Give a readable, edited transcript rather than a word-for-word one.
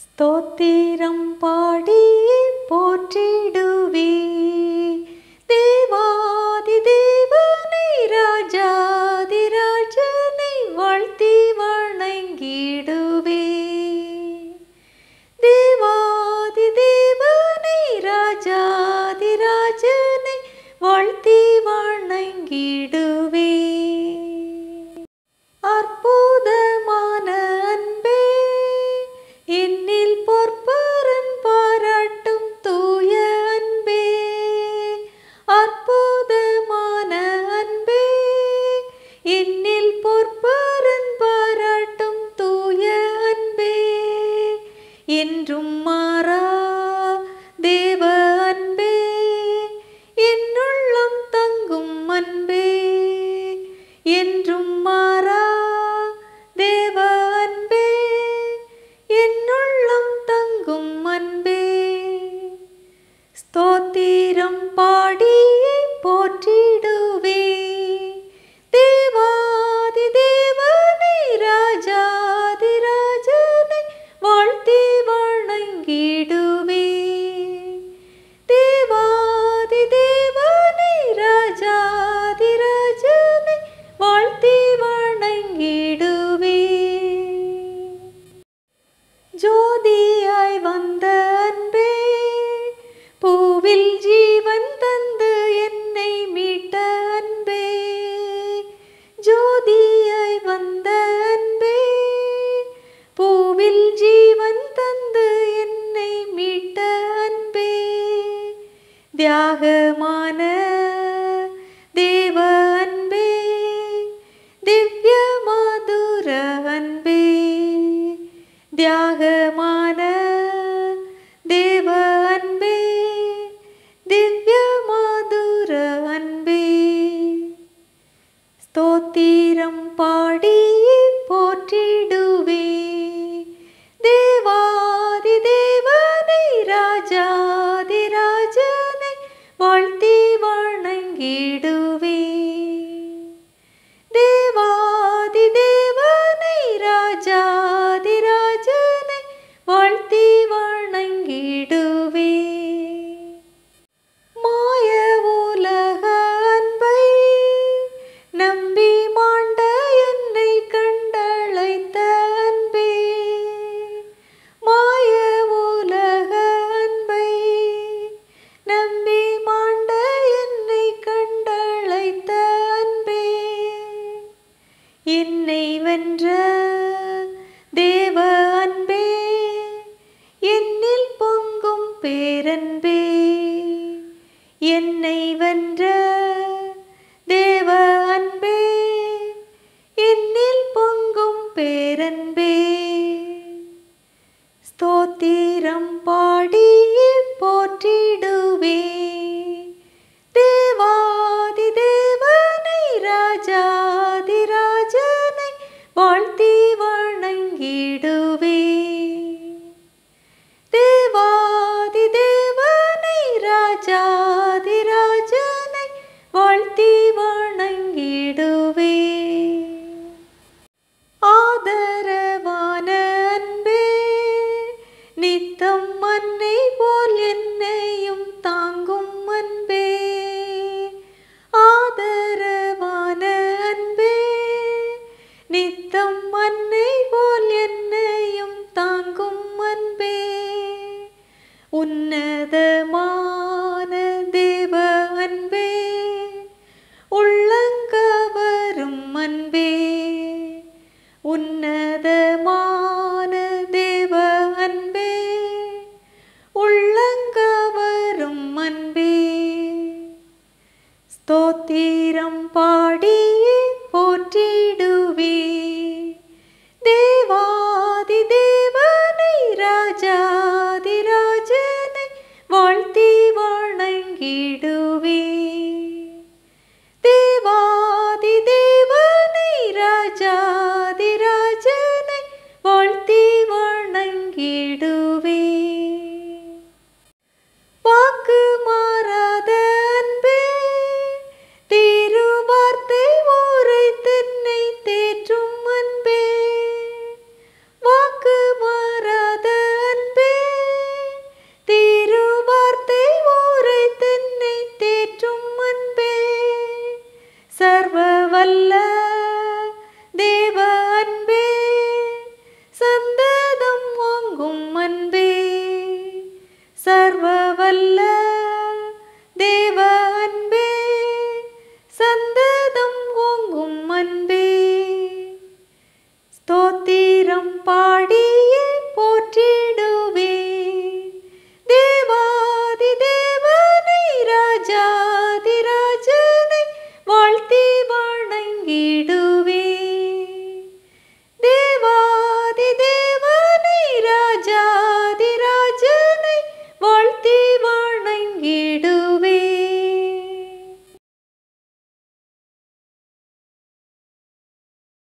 ஸ்தோத்திரம் பாடி போற்றிடுவே தேவாதி தேவனை ராஜாதி ராஜனை வாழ்த்தி வணங்கிடுவே தேவாதி தேவனை ராஜாதி ராஜனை வாழ்த்தி வணங்கிடுவே அற்புதமான அன்பே என்னில் பொற்பரன் பாராட்டும் தூய அன்பே அற்புதமான அன்பே என்னில் பொற்பரன் பாராட்டும் தூய அன்பே என்றும் மாறா தேவ அன்பே என்னுள்ளம் தங்கும் அன்பே என்றும் மாறா தேவ அன்பே என்னுள்ளம் தங்கும் அன்பே ஸ்தோத்திரம் பாடி போற்றிடுவே தேவாதி தேவனை ராஜாதி ராஜனை வாழ்த்தி வணங்கிடுவே தேவாதி தேவனை ராஜாதி ராஜனை வாழ்த்தி வணங்கிடுவே ஜோதியாய் வந்த அன்பே பூவில் ஜீவன் தந்து என்னை மீட்ட அன்பே ஜோதியாய் வந்த அன்பே பூவில் ஜீவன் தந்து என்னை மீட்ட அன்பே தியாகமான தேவ அன்பே திவ்ய மதுர அன்பே தியாகமான தேவ அன்பே திவ்ய மதுர அன்பே ஸ்தோத்திரம் பாடி போற்றிடுவே தேவாதி தேவனை ராஜாதி ராஜனை வாழ்த்தி வணங்கிடுவே தேவாதி தேவனை ராஜாதி ராஜனை வாழ்த்தி வணங்கிடுவே மாய உலக அன்பை நம்பி மாண்ட என்னை கண்டழைத்த அன்பே மாய உலக அன்பை நம்பி மாண்ட என்னை கண்டழைத்த அன்பே என்னை வென்ற தேவ அன்பே என்னில் பொங்கும் பேரன்பே என்னை வென்ற தேவ அன்பே என்னில் பொங்கும் பேரன்பே ஸ்தோத்திரம் பாடி போற்றிடுவே தேவாதி தேவனை ராஜாதி ராஜனை வாழ்த்தி வணங்கிடுவே தேவாதி தேவனை ராஜாதி ராஜனை வாழ்த்தி வணங்கிடுவே ஆதரவான அன்பே நித்தம் அன்னை போல் என்னையும் தாங்கும் அன்பே ஆதரவான அன்பே நித்தம் அன்னை போல் என்னையும் தாங்கும் அன்பே உன்னதமான தேவ அன்பே உள்ளங்கவரும் அன்பே உன்னதமான தேவ அன்பே உள்ளங்கவரும் அன்பே ஸ்தோத்திரம் பாடி போற்றிடுவே தேவாதி தேவனை ராஜா பாடி